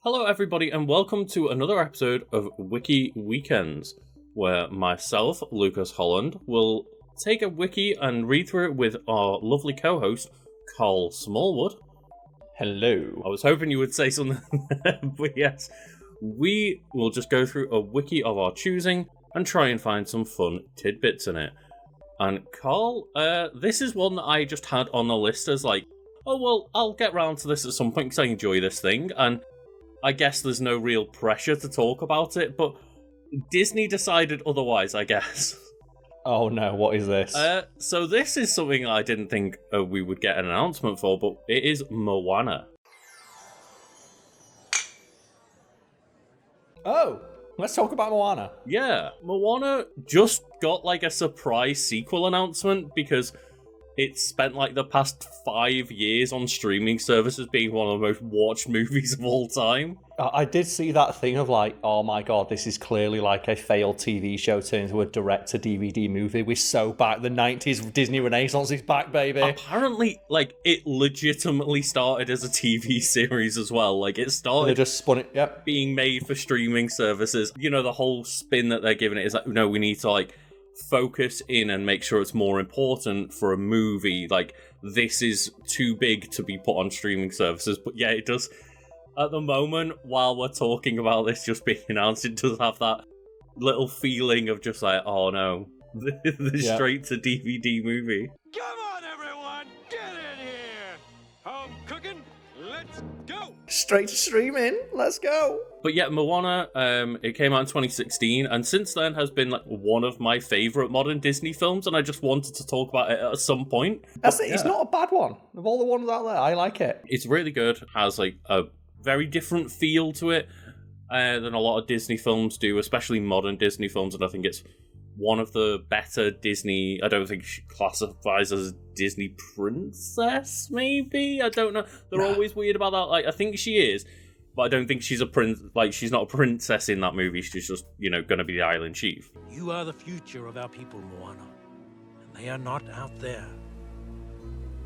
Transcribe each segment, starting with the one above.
Hello everybody and welcome to another episode of Wiki Weekends, where myself, Lucas Holland, will take a wiki and read through it with our lovely co-host, Karl Smallwood. Hello. I was hoping you would say something, but yes, we will just go through a wiki of our choosing and try and find some fun tidbits in it. And Karl, this is one that I just had on the list as like, oh well, I'll get round to this at some point because I enjoy this thing, and I guess there's no real pressure to talk about it, but Disney decided otherwise, I guess. Oh no, what is this? So this is something I didn't think we would get an announcement for, but it is Moana. Oh, let's talk about Moana. Yeah, Moana just got like a surprise sequel announcement because it spent like the past 5 years on streaming services being one of the most watched movies of all time. I did see that thing of like, oh my god, this is clearly like a failed TV show turned into a direct-to-DVD movie. We're so back. The 90s Disney Renaissance is back, baby. Apparently, like, it legitimately started as a TV series as well. Like, it started they just spun it, yep, being made for streaming services. You know, the whole spin that they're giving it is like, no, we need to, like, focus in and make sure it's more important for a movie. Like, this is too big to be put on streaming services. But yeah, it does. At the moment, while we're talking about this just being announced, it does have that little feeling of just like, oh no, the straight to DVD movie. Come on, everyone, get in here. Home cooking, let's go. Straight to streaming, let's go. But yeah, Moana, it came out in 2016, and since then has been like one of my favourite modern Disney films, and I just wanted to talk about it at some point. That's it. It's not a bad one. Of all the ones out there, I like it. It's really good. Has like a very different feel to it than a lot of Disney films do, especially modern Disney films, and I think it's one of the better Disney. I don't think she classifies as a Disney princess, maybe? I don't know. They're always weird about that. Like, I think she is, but I don't think she's a prince. Like, she's not a princess in that movie. She's just, you know, going to be the island chief. You are the future of our people, Moana. And they are not out there.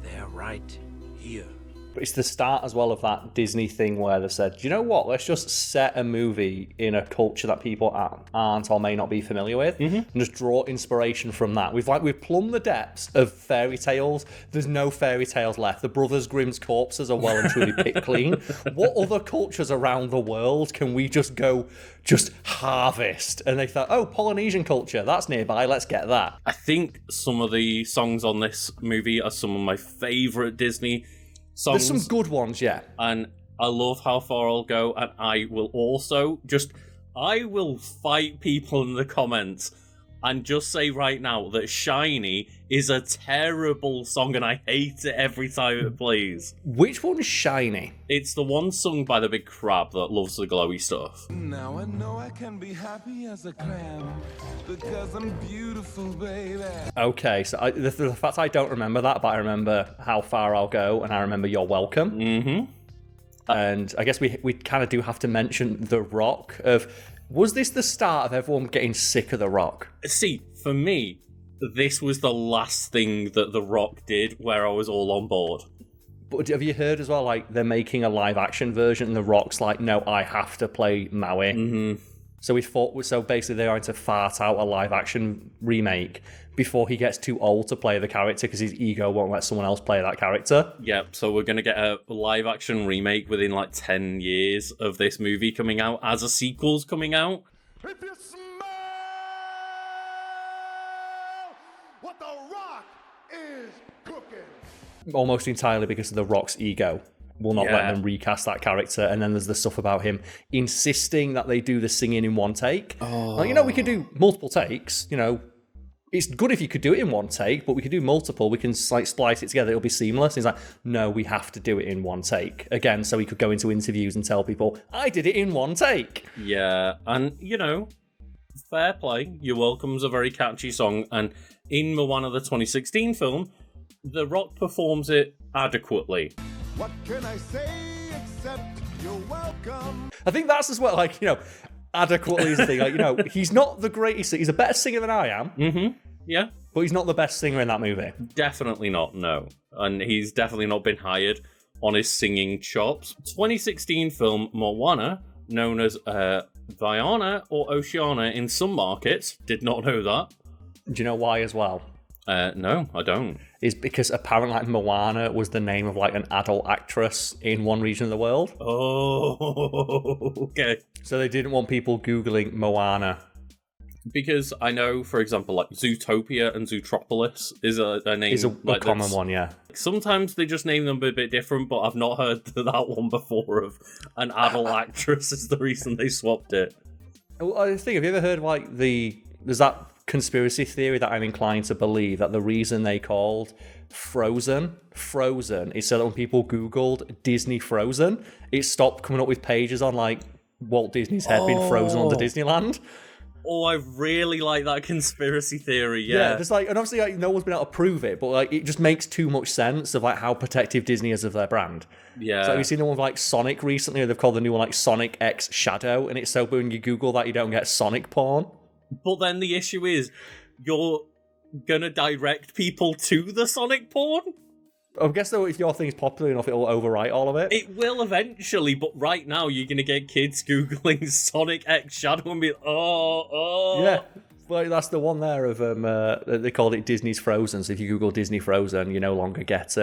They are right here. But it's the start as well of that Disney thing where they said, you know what, let's just set a movie in a culture that people aren't or may not be familiar with, and just draw inspiration from that. We've plumbed the depths of fairy tales. There's no fairy tales left. The Brothers Grimm's corpses are well and truly picked clean. What other cultures around the world can we just harvest? And they thought, oh, Polynesian culture, that's nearby, let's get that. I think some of the songs on this movie are some of my favourite Disney songs. There's some good ones, yeah. And I love How Far I'll Go, and I will also I will fight people in the comments and just say right now that Shiny is a terrible song and I hate it every time it plays. Which one's Shiny? It's the one sung by the big crab that loves the glowy stuff. Now I know I can be happy as a clam because I'm beautiful, baby. Okay, so the fact I don't remember that, but I remember How Far I'll Go, and I remember You're Welcome. Mm-hmm. And I guess we kind of do have to mention The Rock. Was this the start of everyone getting sick of The Rock? See, for me, this was the last thing that The Rock did where I was all on board. But have you heard as well, like, they're making a live-action version, and The Rock's like, no, I have to play Maui. Mm-hmm. So basically they're going to fart out a live-action remake before he gets too old to play the character because his ego won't let someone else play that character. Yep, so we're going to get a live-action remake within like 10 years of this movie coming out as a sequel's coming out. If you smell what The Rock is cooking. Almost entirely because of The Rock's ego. Will not let them recast that character. And then there's the stuff about him insisting that they do the singing in one take. Oh. Like, we could do multiple takes, It's good if you could do it in one take, but we could do multiple. We can like splice it together. It'll be seamless. He's like, no, we have to do it in one take. Again, so he could go into interviews and tell people, I did it in one take. Yeah, and, fair play. You're Welcome's a very catchy song. And in Moana, the 2016 film, The Rock performs it adequately. What can I say except you're welcome? I think that's as well, adequately is the thing. He's not the greatest. He's a better singer than I am. Mm-hmm. Yeah. But he's not the best singer in that movie. Definitely not, no. And he's definitely not been hired on his singing chops. 2016 film Moana, known as Vaiana or Oceana in some markets, did not know that. Do you know why as well? No, I don't. Is because apparently like Moana was the name of like an adult actress in one region of the world. Oh, okay. So they didn't want people Googling Moana. Because I know, for example, like Zootopia and Zootropolis is a name. Is a like common one, yeah. Sometimes they just name them a bit different, but I've not heard that one before of an adult actress is the reason they swapped it. I think, have you ever heard like there's that conspiracy theory that I'm inclined to believe that the reason they called Frozen is so that when people Googled Disney Frozen, it stopped coming up with pages on like Walt Disney's head being frozen under Disneyland. Oh, I really like that conspiracy theory, yeah. There's like, and obviously like, no one's been able to prove it, but like it just makes too much sense of like how protective Disney is of their brand. Yeah. So we've seen the one with like Sonic recently, they've called the new one like Sonic X Shadow, and it's so when you Google that you don't get Sonic porn. But then the issue is, you're gonna direct people to the Sonic porn? I guess though, if your thing's popular enough, it'll overwrite all of it. It will eventually, but right now you're gonna get kids Googling Sonic X Shadow and be Yeah. Well, that's the one there of they called it Disney's Frozen. So if you Google Disney Frozen, you no longer get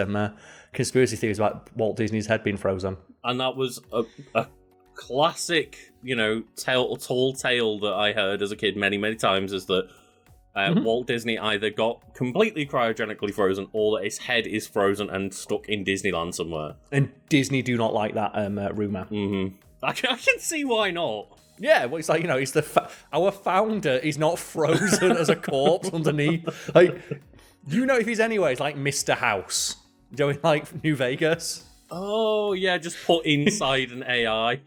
conspiracy theories about Walt Disney's head being frozen. And that was a classic, tall tale that I heard as a kid many, many times, is that Walt Disney either got completely cryogenically frozen or that his head is frozen and stuck in Disneyland somewhere. And Disney do not like that rumour. Mm-hmm. I can see why not. Yeah, well, it's like, he's our founder is not frozen as a corpse underneath. Like, if he's anywhere, it's like Mr. House. In like New Vegas. Oh, yeah, just put inside an AI.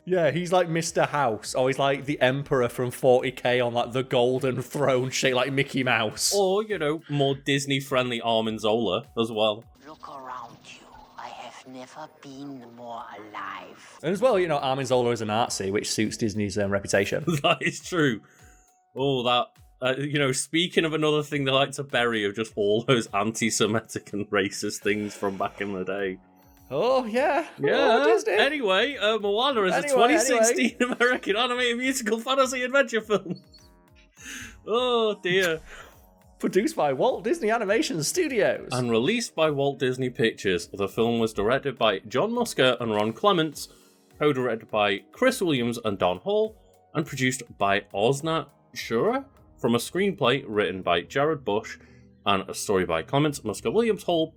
Yeah, he's like Mr. House, or he's like the Emperor from 40K on like the golden throne shaped like Mickey Mouse. Or, more Disney-friendly Armanzola as well. Look around you. I have never been more alive. And as well, Armanzola is a Nazi, which suits Disney's reputation. That is true. Oh, that... speaking of another thing they like to bury of just all those anti-Semitic and racist things from back in the day. Oh, yeah. Yeah. Oh, Disney. Anyway, Moana is a 2016 American animated musical fantasy adventure film. Oh, dear. Produced by Walt Disney Animation Studios. And released by Walt Disney Pictures. The film was directed by John Musker and Ron Clements, co-directed by Chris Williams and Don Hall, and produced by Osna Shura, from a screenplay written by Jared Bush and a story by Clements, Musker, Williams, Hall,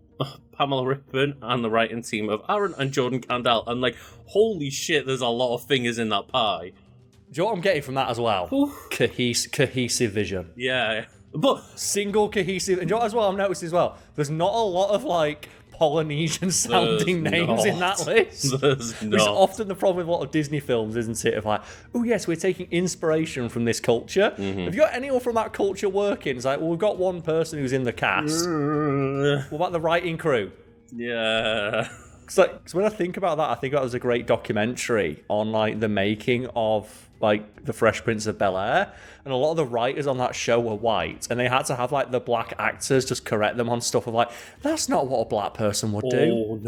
Pamela Rippon, and the writing team of Aaron and Jordan Candell. And holy shit, there's a lot of fingers in that pie. Do you know what I'm getting from that as well? Cohesive vision. Yeah. But single cohesive, and as well, I've noticed as well, there's not a lot of Polynesian sounding names in that list. There's not. Which is often the problem with a lot of Disney films, isn't it? Of oh yes, we're taking inspiration from this culture. Mm-hmm. Have you got anyone from that culture working? It's we've got one person who's in the cast. What about the writing crew? Yeah. Because when I think about that, I think that was a great documentary on the making of the Fresh Prince of Bel-Air, and a lot of the writers on that show were white, and they had to have the black actors just correct them on stuff of that's not what a black person would do. Oh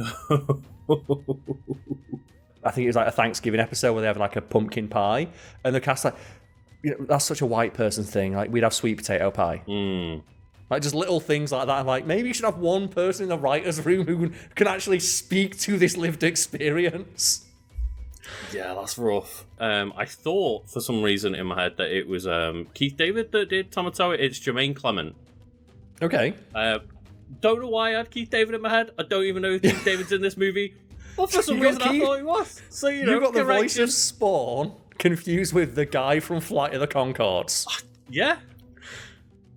no. I think it was a Thanksgiving episode where they have a pumpkin pie, and the cast that's such a white person thing. We'd have sweet potato pie. Just little things like that. I'm maybe you should have one person in the writer's room who can actually speak to this lived experience. Yeah, that's rough. I thought for some reason in my head that it was Keith David that did Tamatoa. It's Jermaine Clement. Okay. Don't know why I had Keith David in my head. I don't even know if Keith David's in this movie. But for some reason I thought he was. So, you got the voice of Spawn confused with the guy from Flight of the Conchords. Yeah.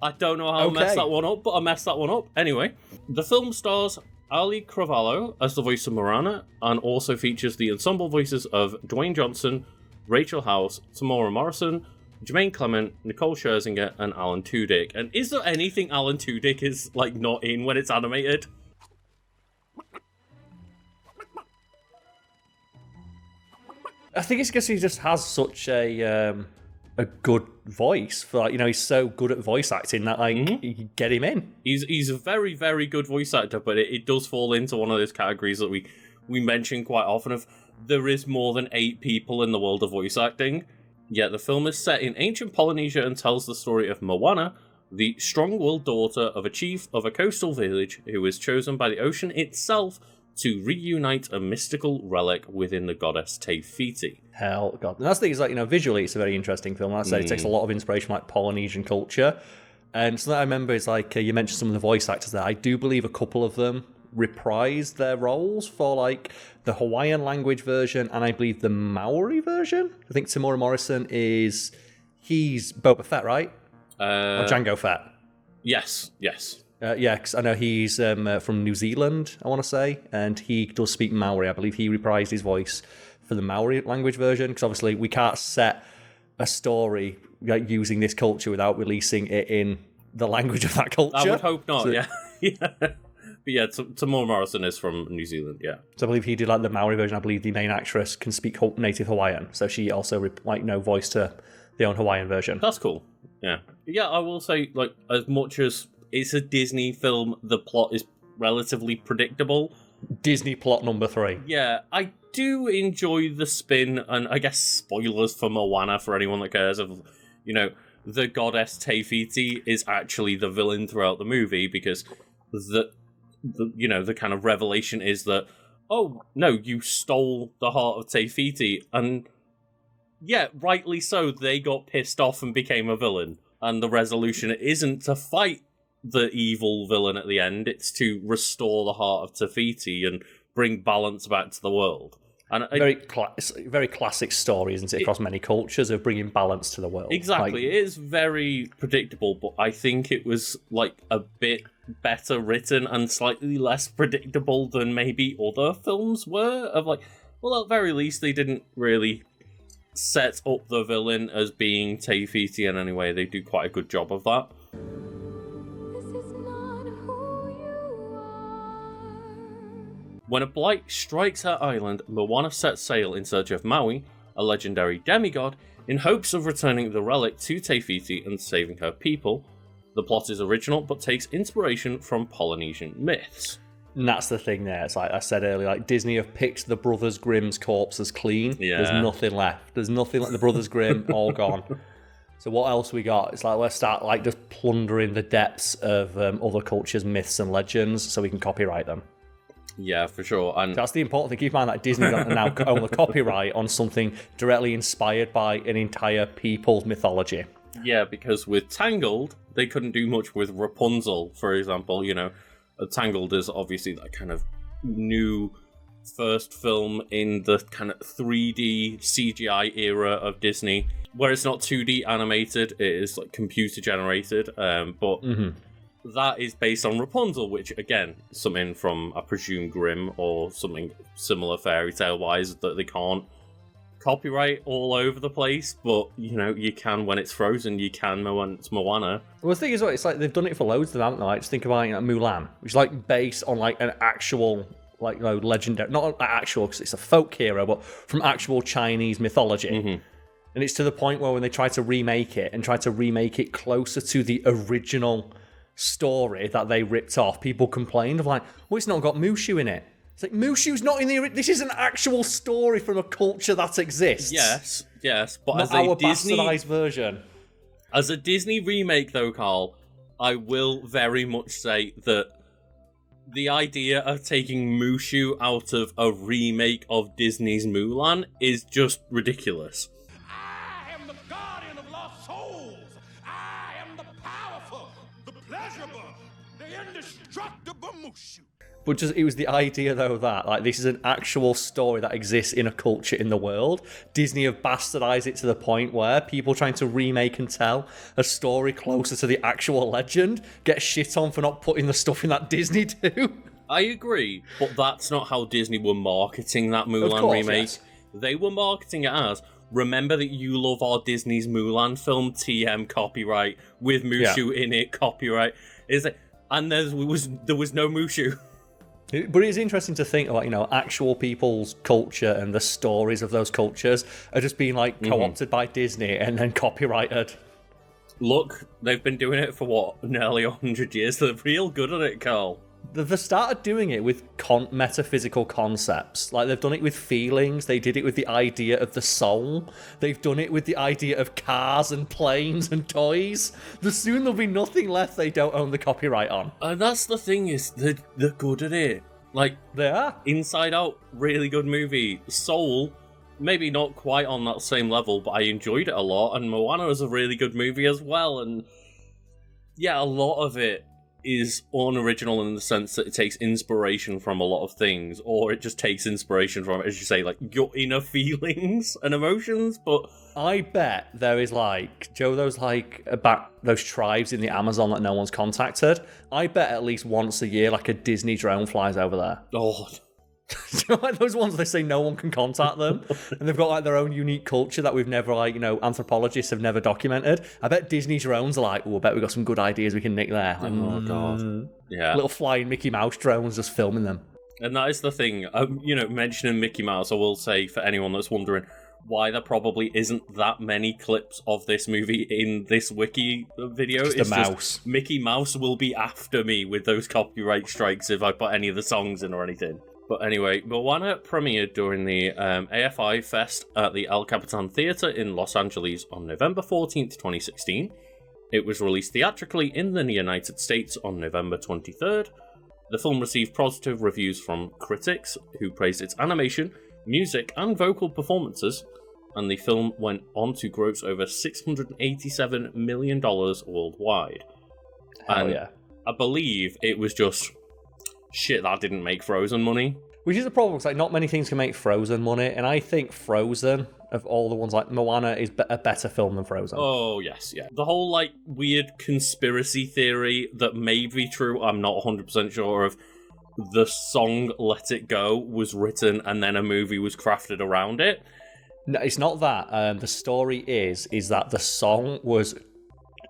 I don't know how I messed that one up, but I messed that one up. Anyway, the film stars Ali Cravalho as the voice of Moana, and also features the ensemble voices of Dwayne Johnson, Rachel House, Tamora Morrison, Jermaine Clement, Nicole Scherzinger, and Alan Tudyk. And is there anything Alan Tudyk is not in when it's animated? I think it's because he just has such a good voice for he's so good at voice acting that you can get him in. He's a very, very good voice actor, but it does fall into one of those categories that we we mention quite often of there is more than 8 people in the world of voice acting. Yet the film is set in ancient Polynesia and tells the story of Moana, the strong-willed daughter of a chief of a coastal village who is chosen by the ocean itself to reunite a mystical relic within the goddess Te Fiti. Hell, God. And that's the thing, is like, visually it's a very interesting film. Like I said, it takes a lot of inspiration from like Polynesian culture. And something I remember is like, you mentioned some of the voice actors there. I do believe a couple of them reprised their roles for like the Hawaiian language version and I believe the Maori version. I think Tamora Morrison he's Boba Fett, right? Or Jango Fett. Yes. Yeah, because I know he's from New Zealand, I want to say, and he does speak Maori. I believe he reprised his voice for the Maori language version, because obviously we can't set a story like using this culture without releasing it in the language of that culture. I would hope not, yeah. But yeah, Tamora Morrison is from New Zealand, yeah. So I believe he did like the Maori version. I believe the main actress can speak native Hawaiian, so she also voiced her the own Hawaiian version. That's cool, yeah. Yeah, I will say, like, as much as it's a Disney film, the plot is relatively predictable. Disney plot number 3. Yeah, I do enjoy the spin, and I guess spoilers for Moana for anyone that cares, of, the goddess Te Fiti is actually the villain throughout the movie, because the kind of revelation is that, oh, no, you stole the heart of Te Fiti, and yeah, rightly so, they got pissed off and became a villain. And the resolution isn't to fight the evil villain at the end, it's to restore the heart of Te Fiti and bring balance back to the world. And very classic story, isn't it, across many cultures of bringing balance to the world. Exactly, it is very predictable, but I think it was like a bit better written and slightly less predictable than maybe other films were. Of like, well, at the very least, they didn't really set up the villain as being Te Fiti in any way. They do quite a good job of that. When a blight strikes her island, Moana sets sail in search of Maui, a legendary demigod, in hopes of returning the relic to Te Fiti and saving her people. The plot is original, but takes inspiration from Polynesian myths. And that's the thing there. It's like I said earlier, like Disney have picked the Brothers Grimm's corpses clean. Yeah. There's nothing left. There's nothing like the Brothers Grimm, all gone. So what else we got? It's like, let's start like just plundering the depths of other cultures' myths and legends so we can copyright them. Yeah, for sure. And that's the important thing. Keep in mind that Disney now own the copyright on something directly inspired by an entire people's mythology. Yeah, because with Tangled, they couldn't do much with Rapunzel, for example. Tangled is obviously that kind of new first film in the kind of 3D CGI era of Disney, where it's not 2D animated, it is like computer generated, but that is based on Rapunzel, which again, something from, I presume, Grimm or something similar fairy tale wise that they can't copyright all over the place, but you can when it's Frozen, you can when it's Moana. Well, the thing is, it's like they've done it for loads of them, haven't they? Like, just think about Mulan, which is like based on like an actual legendary, not actual because it's a folk hero, but from actual Chinese mythology. And it's to the point where when they try to remake it closer to the original story that they ripped off, people complained of like, well, it's not got Mushu in it. It's like, Mushu's not in the... This is an actual story from a culture that exists. Yes, but not as a our Disney bastardized version. As a Disney remake, though, Carl, I will very much say that the idea of taking Mushu out of a remake of Disney's Mulan is just ridiculous. I am the guardian of lost souls. I am the powerful, the pleasurable, the indestructible Mushu. But just it was the idea, though, that like this is an actual story that exists in a culture in the world. Disney have bastardized it to the point where people trying to remake and tell a story closer to the actual legend get shit on for not putting the stuff in that Disney do. I agree, but that's not how Disney were marketing that Mulan remake. Yes. They were marketing it as, remember that you love our Disney's Mulan film, TM copyright, with Mushu in it, copyright. And there was no Mushu. But it's interesting to think about, actual people's culture and the stories of those cultures are just being co-opted by Disney and then copyrighted. Look, they've been doing it for nearly 100 years. They're real good at it, Carl. They've started doing it with metaphysical concepts. Like, they've done it with feelings. They did it with the idea of the soul. They've done it with the idea of cars and planes and toys. Soon there'll be nothing left they don't own the copyright on. And that's the thing, is they're good at it. Like, They are. Inside Out, really good movie. Soul, maybe not quite on that same level, but I enjoyed it a lot. And Moana is a really good movie as well. And yeah, a lot of it is unoriginal in the sense that it takes inspiration from a lot of things, or it just takes inspiration from, as you say, like, your inner feelings and emotions. But I bet there is, like, Joe, those tribes in the Amazon that no one's contacted. I bet at least once a year, like, a Disney drone flies over there. oh, Like those ones they say no one can contact them, and they've got like their own unique culture that we've never, like, anthropologists have never documented. I bet Disney drones are like, oh, I bet we've got some good ideas we can nick there. Like, oh god, yeah, little flying Mickey Mouse drones just filming them. And that is the thing. Mentioning Mickey Mouse, I will say, for anyone that's wondering why there probably isn't that many clips of this movie in this wiki video. Just it's a mouse. Just Mickey Mouse will be after me with those copyright strikes if I put any of the songs in or anything. But anyway, Moana premiered during the AFI Fest at the El Capitan Theatre in Los Angeles on November 14th, 2016. It was released theatrically in the United States on November 23rd. The film received positive reviews from critics, who praised its animation, music, and vocal performances, and the film went on to gross over $687 million worldwide. Hell and yeah. I believe it was just shit that didn't make Frozen money. Which is a problem, because like, not many things can make Frozen money, and I think Frozen, of all the ones, like Moana, is a better film than Frozen. Oh, yes, yeah. The whole, like, weird conspiracy theory that may be true, I'm not 100% sure of, the song Let It Go was written and then a movie was crafted around it. No, it's not that. The story is that the song was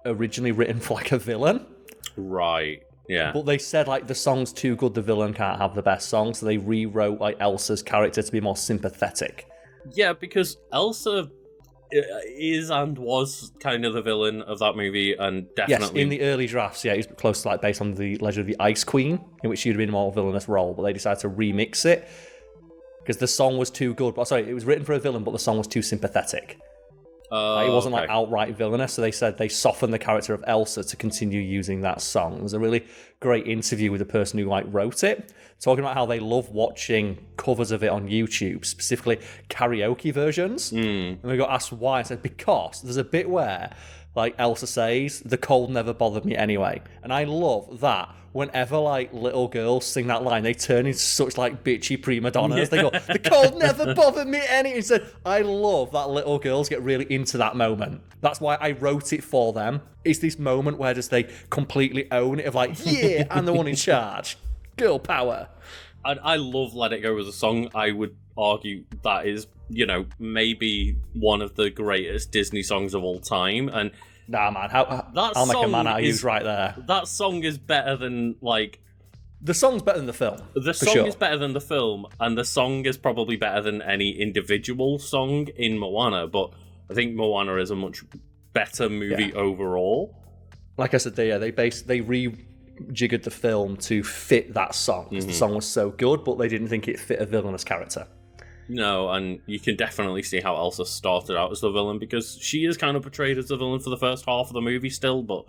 originally written for, like, a villain. Right, yeah. But they said, like, the song's too good, the villain can't have the best song, so they rewrote, like, Elsa's character to be more sympathetic. Yeah, because Elsa is and was kind of the villain of that movie, and definitely... Yes, in the early drafts, yeah, it was close to, like, based on the Legend of the Ice Queen, in which she'd have been a more villainous role, but they decided to remix it, because the song was too good. Sorry, it was written for a villain, but the song was too sympathetic. It wasn't like outright villainous, so they said they softened the character of Elsa to continue using that song. There was a really great interview with the person who like wrote it, talking about how they love watching covers of it on YouTube, specifically karaoke versions. And we got asked why. I said, because there's a bit where like Elsa says, "The cold never bothered me anyway," and I love that. Whenever like little girls sing that line, they turn into such like bitchy prima donnas. They go, "The cold never bothered me any." And said, I love that little girls get really into that moment. That's why I wrote it for them. It's this moment where just they completely own it of like, yeah, I'm the one in charge. Girl power. I love Let It Go as a song. I would argue that is, maybe one of the greatest Disney songs of all time. And nah, man, I'll make a man out of you right there. That song is better than, like... The song's better than the film. The song is better than the film, and the song is probably better than any individual song in Moana, but I think Moana is a much better movie overall. Like I said, they rejiggered the film to fit that song, because the song was so good, but they didn't think it fit a villainous character. No, and you can definitely see how Elsa started out as the villain, because she is kind of portrayed as the villain for the first half of the movie still, but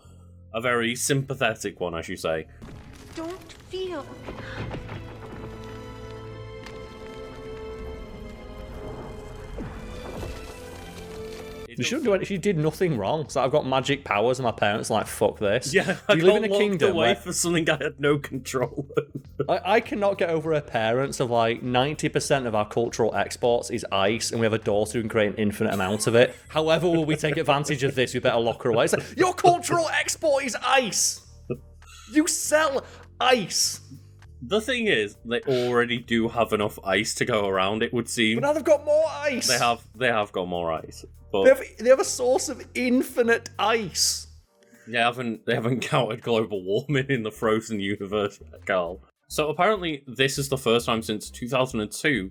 a very sympathetic one, as you say. Don't feel. You shouldn't do it if you did nothing wrong. So I've got magic powers, and my parents are like, fuck this. Yeah, you live in a kingdom away for something I had no control over. I cannot get over her parents of like 90% of our cultural exports is ice, and we have a daughter who can create an infinite amount of it. However, will we take advantage of this? We better lock her away. It's like, your cultural export is ice. You sell ice. The thing is, they already do have enough ice to go around, it would seem. But now they've got more ice. They have got more ice. But they have a source of infinite ice. They haven't counted global warming in the Frozen universe, Karl. So apparently, this is the first time since 2002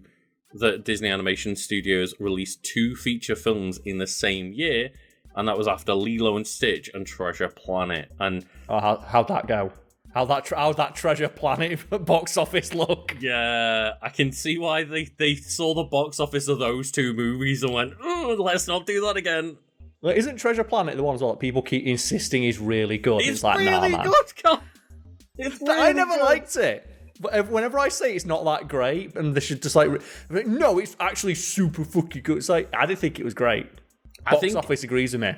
that Disney Animation Studios released 2 feature films in the same year, and that was after Lilo and Stitch and Treasure Planet. And how'd that go? How that Treasure Planet box office look? Yeah, I can see why they saw the box office of those two movies and went, oh, let's not do that again. Like, isn't Treasure Planet the one as well that people keep insisting is really good? It's like, really nah, man. good, Carl. It's really I never good. liked it. But whenever I say it's not that great, and they should just like, no, it's actually super fucking good. It's like, I didn't think it was great. Box office agrees with me.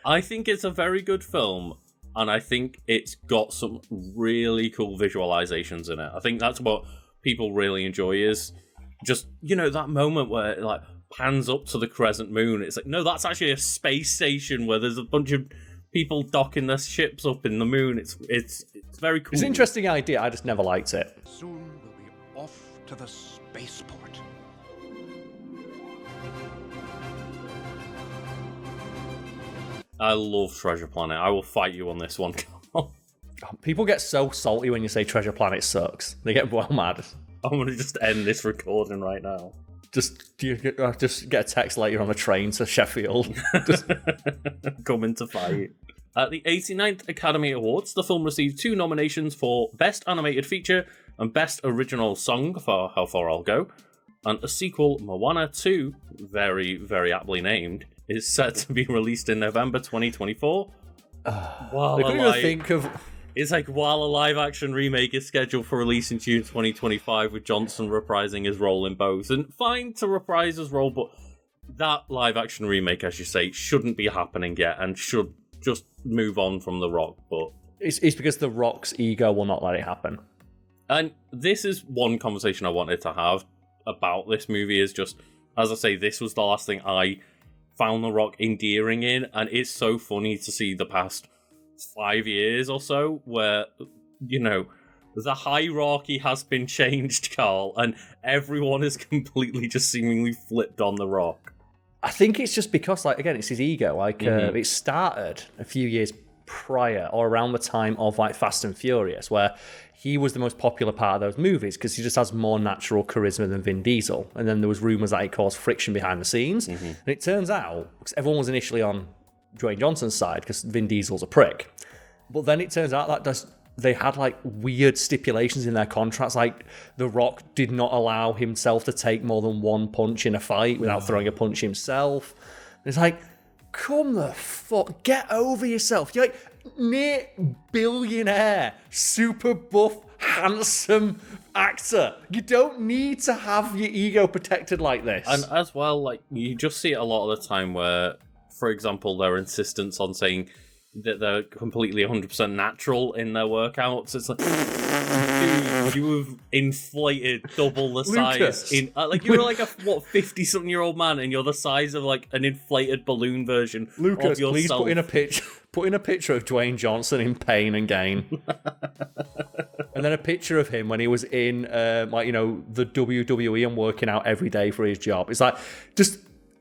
I think it's a very good film, and I think it's got some really cool visualizations in it. I think that's what people really enjoy is just, that moment where it like pans up to the crescent moon. It's like, no, that's actually a space station where there's a bunch of people docking their ships up in the moon. It's very cool. It's an interesting idea. I just never liked it. Soon we'll be off to the spaceport. I love Treasure Planet. I will fight you on this one. People get so salty when you say Treasure Planet sucks. They get well mad. I'm going to just end this recording right now. Just get a text later on the train to Sheffield. Coming to fight. At the 89th Academy Awards, the film received 2 nominations for Best Animated Feature and Best Original Song for How Far I'll Go. And a sequel, Moana 2, very, very aptly named, is set to be released in November 2024. It's like while a live-action remake is scheduled for release in June 2025, with Johnson reprising his role in both. And fine to reprise his role, but that live-action remake, as you say, shouldn't be happening yet and should just move on from The Rock. But it's because The Rock's ego will not let it happen. And this is one conversation I wanted to have about this movie is just, as I say, this was the last thing I found The Rock endearing in, and it's so funny to see the past 5 years or so where, the hierarchy has been changed, Carl, and everyone is completely just seemingly flipped on The Rock. I think it's just because, again, it's his ego. It started a few years prior or around the time of, Fast and Furious, where he was the most popular part of those movies because he just has more natural charisma than Vin Diesel. And then there was rumours that it caused friction behind the scenes. Mm-hmm. And it turns out, because everyone was initially on Dwayne Johnson's side because Vin Diesel's a prick. But then it turns out that they had weird stipulations in their contracts. The Rock did not allow himself to take more than one punch in a fight without throwing a punch himself. It's come the fuck, get over yourself. You're near billionaire, super buff, handsome actor. You don't need to have your ego protected like this. And as well, you just see it a lot of the time where, for example, their insistence on saying that they're completely 100% natural in their workouts. It's dude, you have inflated double the size. You're a 50-something-year-old man, and you're the size of an inflated balloon version Lucas, of yourself. Please put in a picture of Dwayne Johnson in Pain and Gain. And then a picture of him when he was in, the WWE and working out every day for his job. It's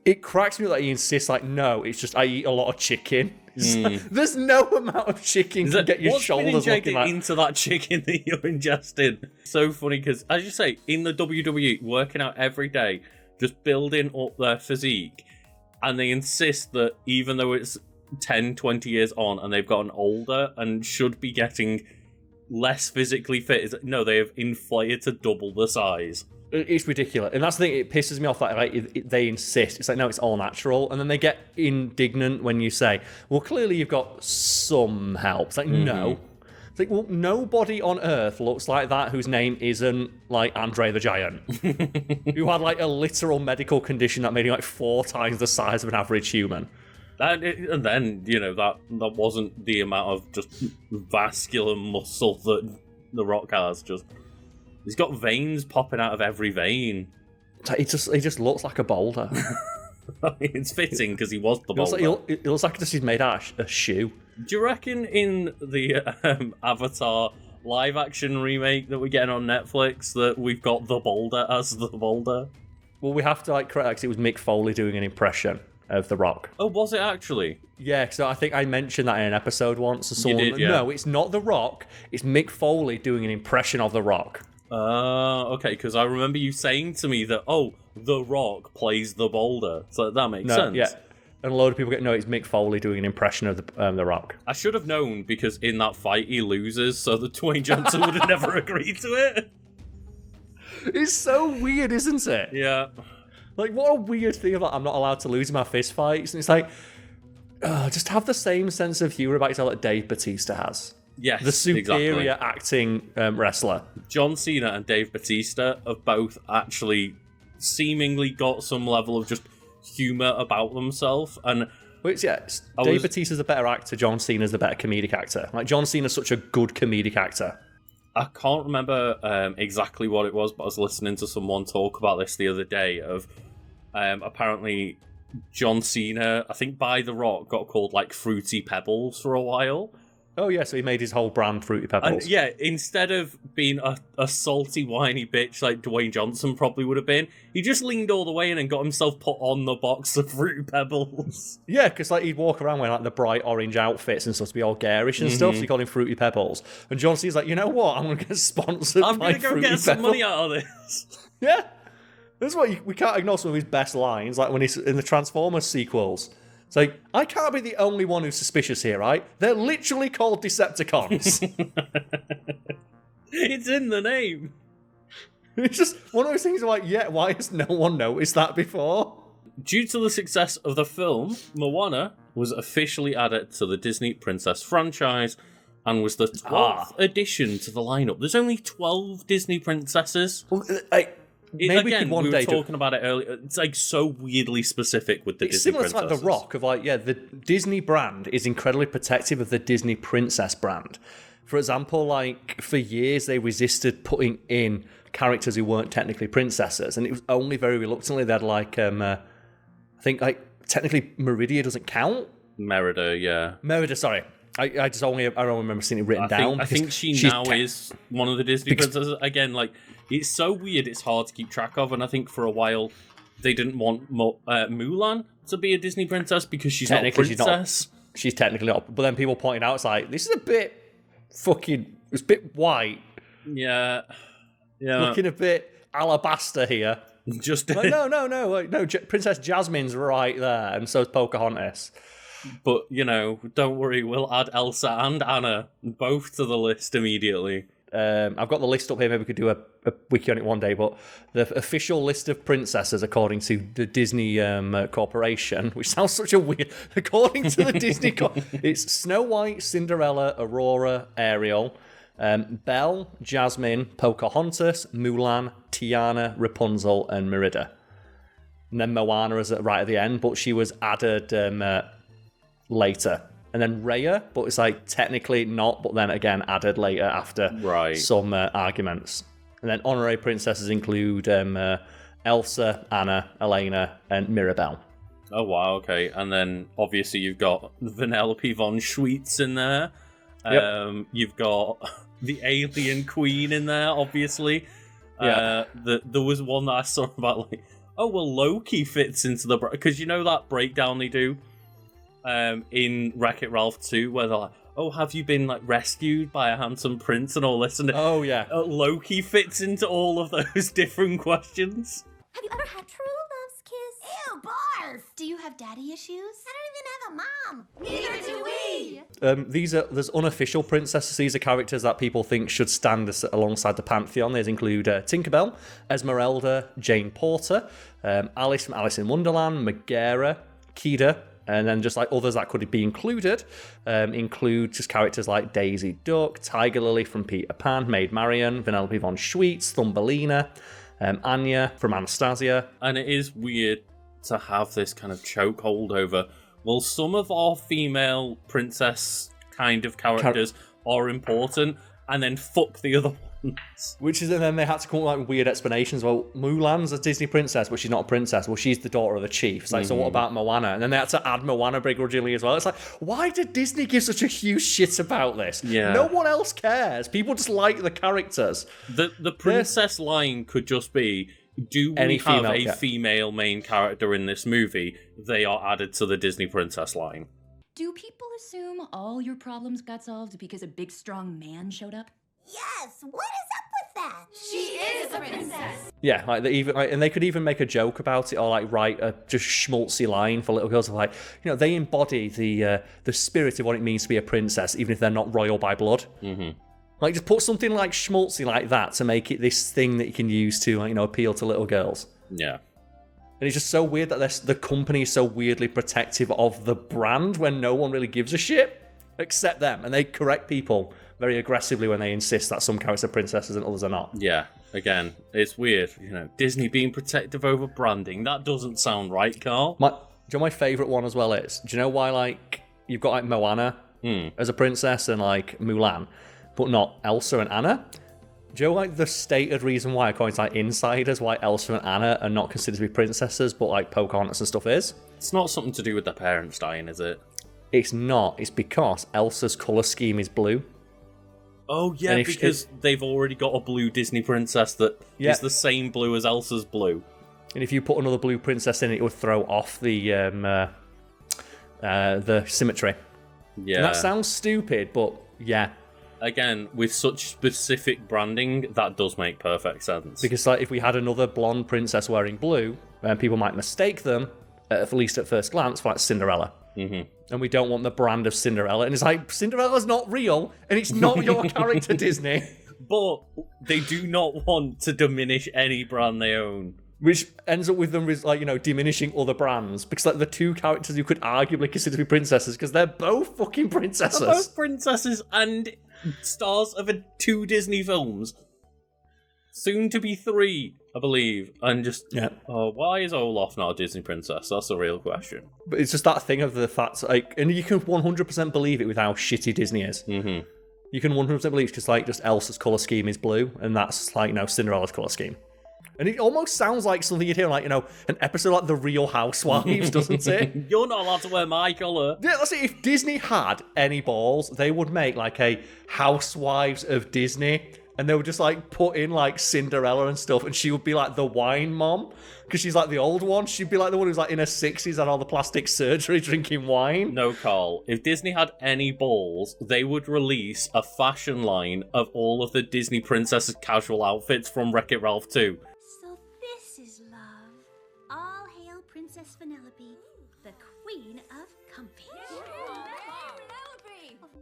it cracks me that he insists, no, it's just I eat a lot of chicken. There's no amount of chicken to get your shoulders looking like. Into that chicken that you're ingesting. So funny because, as you say, in the WWE, working out every day, just building up their physique, and they insist that even though it's 10, 20 years on and they've gotten older and should be getting less physically fit, no, they have inflated to double the size. It's ridiculous. And that's the thing, it pisses me off that they insist. It's no, it's all natural. And then they get indignant when you say, well, clearly you've got some help. It's no. It's well, nobody on Earth looks like that whose name isn't, Andre the Giant. Who had, a literal medical condition that made him, 4 times the size of an average human. And then, that wasn't the amount of just vascular muscle that The Rock has. He's got veins popping out of every vein. He just looks like a boulder. It's fitting because he was the boulder. It looks like he's made out of a shoe. Do you reckon in the Avatar live-action remake that we're getting on Netflix that we've got the boulder as the boulder? Well, we have to correct because it was Mick Foley doing an impression of The Rock. Oh, was it actually? Yeah, so I think I mentioned that in an episode once. So you did, yeah. No, it's not The Rock. It's Mick Foley doing an impression of The Rock. Okay, because I remember you saying to me that, The Rock plays the boulder. So that makes sense. Yeah. And a load of people get, no, it's Mick Foley doing an impression of the Rock. I should have known, because in that fight he loses, so the Dwayne Johnson would have never agreed to it. It's so weird, isn't it? Yeah. Like, what a weird thing of, like, I'm not allowed to lose in my fist fights. And it's like, just have the same sense of humour about yourself that Dave Bautista has. Yes, the superior exactly. acting wrestler. John Cena and Dave Bautista have both actually seemingly got some level of just humour about themselves. And Dave Bautista's the better actor, John Cena's the better comedic actor. Like, John Cena's such a good comedic actor. I can't remember exactly what it was, but I was listening to someone talk about this the other day of apparently John Cena, I think by The Rock, got called like Fruity Pebbles for a while. Oh yeah, so he made his whole brand Fruity Pebbles. And yeah, instead of being a salty, whiny bitch like Dwayne Johnson probably would have been, he just leaned all the way in and got himself put on the box of Fruity Pebbles. Yeah, because like he'd walk around wearing like the bright orange outfits and stuff to be all garish and stuff, so he called him Fruity Pebbles. And John Cena's like, you know what? I'm going to get sponsored by Fruity Pebbles. I'm going to go get some money out of this. Yeah. That's what we can't ignore some of his best lines, like when he's in the Transformers sequels. It's like, I can't be the only one who's suspicious here, right? They're literally called Decepticons. It's in the name. It's just one of those things like, yeah, why has no one noticed that before? Due to the success of the film, Moana was officially added to the Disney Princess franchise and was the 12th addition to the lineup. There's only 12 Disney princesses. Well, maybe again, we were talking about it earlier. It's like so weirdly specific with the Disney princesses. It's similar to like The Rock, of like, yeah, the Disney brand is incredibly protective of the Disney princess brand. For example, like, for years they resisted putting in characters who weren't technically princesses, and it was only very reluctantly that, like, I think, like, technically Merida doesn't count. Merida, yeah. Merida, sorry. I don't remember seeing it written down. I think she now is one of the Disney princesses. Again, like, it's so weird, it's hard to keep track of, and I think for a while they didn't want Mulan to be a Disney princess because she's not a princess. She's technically not, but then people pointed out, it's like, this is a bit fucking, it's a bit white. Yeah. Looking a bit alabaster here. Just like, no, Princess Jasmine's right there, and so's Pocahontas. But, you know, don't worry, we'll add Elsa and Anna both to the list immediately. I've got the list up here, maybe we could do a wiki on it one day, but the official list of princesses, according to the Disney Corporation, which sounds such a weird... According to the Disney... it's Snow White, Cinderella, Aurora, Ariel, Belle, Jasmine, Pocahontas, Mulan, Tiana, Rapunzel, and Merida. And then Moana is right at the end, but she was added later. And then Raya, but it's like technically not, but then again added later after some arguments. And then honorary princesses include Elsa, Anna, Elena, and Mirabelle. Oh wow, okay. And then obviously you've got Vanellope von Schweetz in there. Yep. You've got the Alien Queen in there, obviously. Yeah. There was one that I saw about like, oh well, Loki fits into the because you know that breakdown they do. In Wreck-It Ralph 2, where they're like, oh, have you been like rescued by a handsome prince and all this? And oh, yeah. Loki fits into all of those different questions. Have you ever had true love's kiss? Ew, barf! Do you have daddy issues? I don't even have a mom. Neither do we! There's unofficial princesses. These are characters that people think should stand alongside the pantheon. These include Tinkerbell, Esmeralda, Jane Porter, Alice from Alice in Wonderland, Megara, Kida, and then just like others that could be included include just characters like Daisy Duck, Tiger Lily from Peter Pan, Maid Marian, Vanellope von Schweetz, Thumbelina, Anya from Anastasia. And it is weird to have this kind of chokehold over, well, some of our female princess kind of characters are important, and then fuck the other ones. Which is, and then they had to come up with weird explanations. Well, Mulan's a Disney princess, but she's not a princess. Well, she's the daughter of the chief. It's like, so what about Moana? And then they had to add Moana begrudgingly as well. It's like, why did Disney give such a huge shit about this? Yeah. No one else cares. People just like the characters. The princess line could just be, do we have a female main character in this movie? They are added to the Disney princess line. Do people assume all your problems got solved because a big, strong man showed up? Yes, what is up with that? She is a princess. Yeah, like they even, and they could even make a joke about it, or like write a just schmaltzy line for little girls, like, they embody the spirit of what it means to be a princess, even if they're not royal by blood. Mm-hmm. Like, just put something like schmaltzy like that to make it this thing that you can use to, appeal to little girls. Yeah. And it's just so weird that the company is so weirdly protective of the brand when no one really gives a shit except them, and they correct people very aggressively when they insist that some characters are princesses and others are not. Yeah. Again, it's weird. Disney being protective over branding. That doesn't sound right, Carl. Do you know my favourite one as well is? Do you know why, like, you've got, like, Moana as a princess and, like, Mulan, but not Elsa and Anna? Do you know, like, the stated reason why, according to, like, insiders, why Elsa and Anna are not considered to be princesses, but, like, Pocahontas and stuff is? It's not something to do with their parents dying, is it? It's not. It's because Elsa's colour scheme is blue. Oh, yeah, because they've already got a blue Disney princess that is the same blue as Elsa's blue. And if you put another blue princess in, it would throw off the symmetry. Yeah. And that sounds stupid, but yeah. Again, with such specific branding, that does make perfect sense. Because like, if we had another blonde princess wearing blue, people might mistake them, at least at first glance, for like Cinderella. Mm-hmm. And we don't want the brand of Cinderella. And it's like, Cinderella's not real, and it's not your character, Disney. But they do not want to diminish any brand they own. Which ends up with them, like, diminishing other brands. Because, like, the two characters you could arguably consider to be princesses, because they're both fucking princesses. They're both princesses and stars of 2 Disney films. Soon to be 3, I believe. And just, why is Olaf not a Disney princess? That's a real question. But it's just that thing of the fact, like, and you can 100% believe it with how shitty Disney is. Mm-hmm. You can 100% believe it's because, like, just Elsa's colour scheme is blue, and that's, like, Cinderella's colour scheme. And it almost sounds like something you'd hear, like, an episode like The Real Housewives, doesn't it? You're not allowed to wear my colour. Yeah, that's it. If Disney had any balls, they would make, like, a Housewives of Disney, and they would just, like, put in, like, Cinderella and stuff, and she would be, like, the wine mom, because she's, like, the old one. She'd be, like, the one who's, like, in her 60s and all the plastic surgery drinking wine. No, Carl. If Disney had any balls, they would release a fashion line of all of the Disney princesses' casual outfits from Wreck-It Ralph 2. So this is love. All hail Princess Vanellope, the queen of comfy.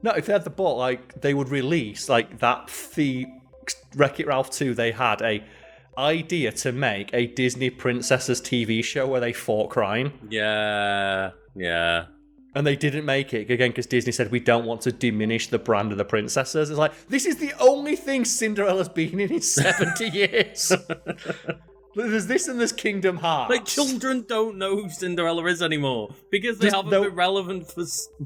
No, if they had the ball, like, they would release, like, that Wreck-It Ralph 2, they had a idea to make a Disney princesses TV show where they fought crime. Yeah. And they didn't make it, again, because Disney said, we don't want to diminish the brand of the princesses. It's like, this is the only thing Cinderella's been in 70 years. There's this and there's Kingdom Hearts. Like, children don't know who Cinderella is anymore because they haven't been relevant for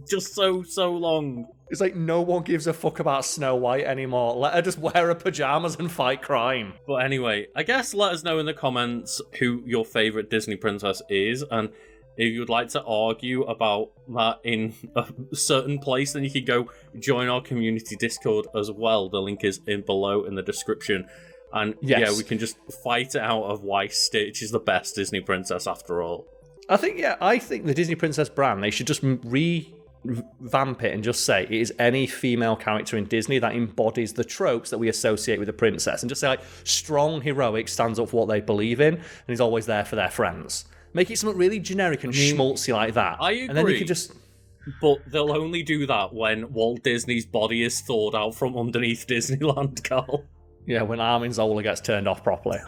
just so long. It's like no one gives a fuck about Snow White anymore. Let her just wear her pajamas and fight crime. But anyway, I guess let us know in the comments who your favourite Disney princess is, and if you'd like to argue about that in a certain place, then you can go join our community Discord as well. The link is below in the description. And yeah, we can just fight it out of why Stitch is the best Disney princess after all. I think the Disney princess brand, they should just revamp it and just say it is any female character in Disney that embodies the tropes that we associate with a princess. And just say, like, strong, heroic, stands up for what they believe in, and is always there for their friends. Make it something really generic and schmaltzy like that. I agree. And then you could just... But they'll only do that when Walt Disney's body is thawed out from underneath Disneyland, Carl. Yeah, when Armin Zola gets turned off properly.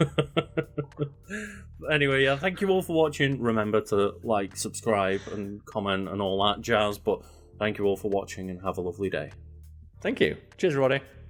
Anyway, yeah, thank you all for watching. Remember to like, subscribe, and comment and all that jazz. But thank you all for watching and have a lovely day. Thank you. Cheers, Roddy.